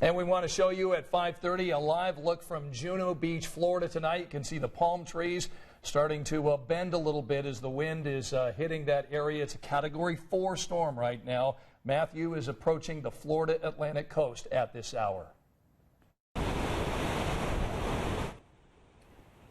And we want to show you at 5:30 a live look from Juno Beach, Florida tonight. You can see the palm trees starting to bend a little bit as the wind is hitting that area. It's a Category 4 storm right now. Matthew is approaching the Florida Atlantic coast at this hour.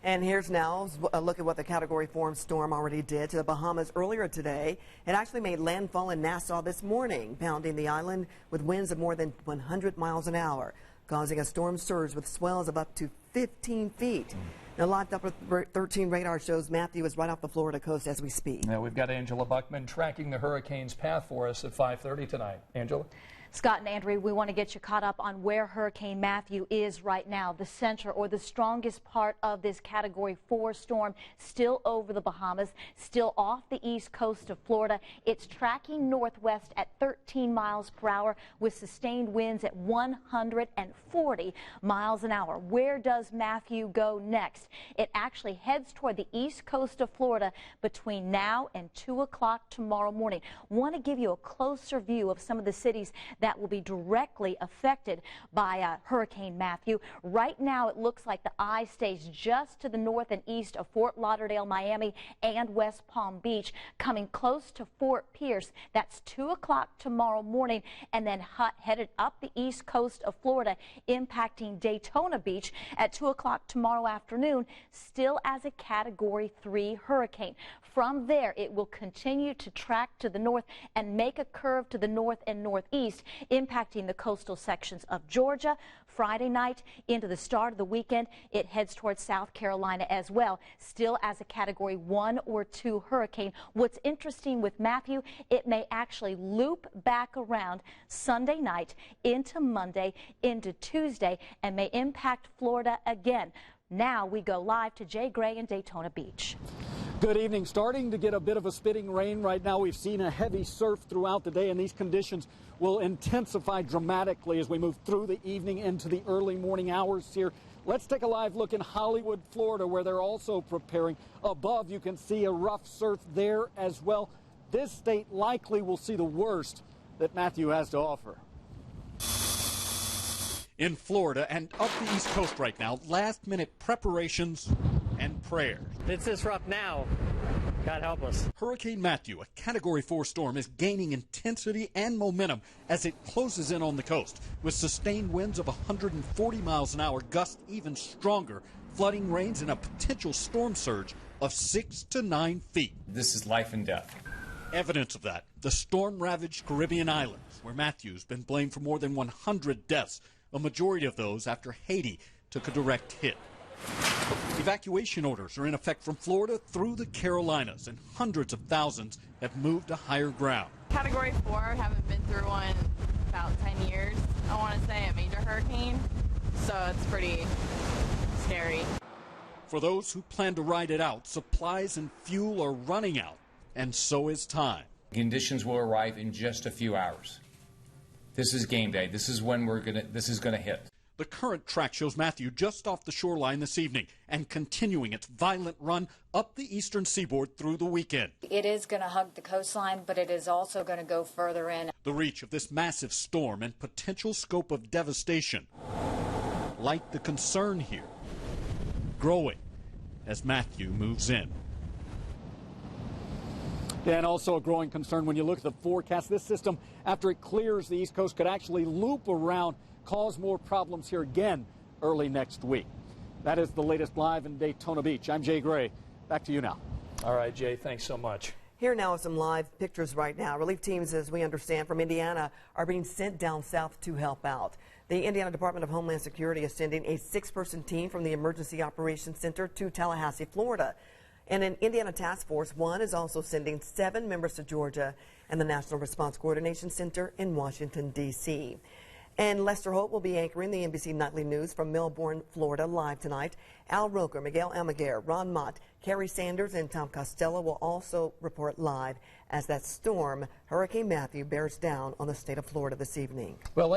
And here's now a look at what the Category 4 storm already did to the Bahamas earlier today. It actually made landfall in Nassau this morning, pounding the island with winds of more than 100 miles an hour, causing a storm surge with swells of up to 15 feet. Now, Locked Up with 13 radar shows Matthew is right off the Florida coast as we speak. Now, we've got Angela Buckman tracking the hurricane's path for us at 5:30 tonight. Angela? Scott and Andrew, we want to get you caught up on where Hurricane Matthew is right now. The center or the strongest part of this Category 4 storm still over the Bahamas, still off the east coast of Florida. It's tracking northwest at 13 miles per hour with sustained winds at 140 miles an hour. Where does Matthew go next? It actually heads toward the east coast of Florida between now and 2 o'clock tomorrow morning. Want to give you a closer view of some of the cities that will be directly affected by Hurricane Matthew. Right now, it looks like the eye stays just to the north and east of Fort Lauderdale, Miami, and West Palm Beach, coming close to Fort Pierce. That's 2 o'clock tomorrow morning, and then headed up the east coast of Florida, impacting Daytona Beach at 2 o'clock tomorrow afternoon, still as a Category 3 hurricane. From there, it will continue to track to the north and make a curve to the north and northeast, impacting the coastal sections of Georgia. Friday night into the start of the weekend, it heads towards South Carolina as well, still as a Category 1 or 2 hurricane. What's interesting with Matthew, it may actually loop back around Sunday night into Monday, into Tuesday, and may impact Florida again. Now we go live to Jay Gray in Daytona Beach. Good evening. Starting to get a bit of a spitting rain right now. We've seen a heavy surf throughout the day, and these conditions will intensify dramatically as we move through the evening into the early morning hours here. Let's take a live look in Hollywood, Florida, where they're also preparing. Above, you can see a rough surf there as well. This state likely will see the worst that Matthew has to offer. In Florida and up the East Coast right now, last-minute preparations and prayers. It's this rough now. God help us. Hurricane Matthew, a Category 4 storm, is gaining intensity and momentum as it closes in on the coast, with sustained winds of 140 miles an hour, gusts even stronger, flooding rains, and a potential storm surge of 6 to 9 feet. This is life and death. Evidence of that, the storm-ravaged Caribbean islands, where Matthew's been blamed for more than 100 deaths, a majority of those after Haiti took a direct hit. Evacuation orders are in effect from Florida through the Carolinas, and hundreds of thousands have moved to higher ground. Category 4, haven't been through one in about 10 years, I want to say, a major hurricane, so it's pretty scary. For those who plan to ride it out, supplies and fuel are running out, and so is time. Conditions will arrive in just a few hours. This is game day. This is when this is gonna hit. The current track shows Matthew just off the shoreline this evening and continuing its violent run up the eastern seaboard through the weekend. It is going to hug the coastline, but it is also going to go further in. The reach of this massive storm and potential scope of devastation, like the concern here, growing as Matthew moves in. Yeah, and also a growing concern when you look at the forecast. This system, after it clears the East Coast, could actually loop around, cause more problems here again early next week. That is the latest live in Daytona Beach. I'm Jay Gray. Back to you now. All right, Jay, thanks so much. Here now are some live pictures right now. Relief teams, as we understand, from Indiana are being sent down south to help out. The Indiana Department of Homeland Security is sending a 6-person team from the Emergency Operations Center to Tallahassee, Florida. And an Indiana Task Force 1 is also sending 7 members to Georgia and the National Response Coordination Center in Washington, D.C. And Lester Holt will be anchoring the NBC Nightly News from Melbourne, Florida, live tonight. Al Roker, Miguel Almaguer, Ron Mott, Kerry Sanders, and Tom Costello will also report live as that storm, Hurricane Matthew, bears down on the state of Florida this evening. Well,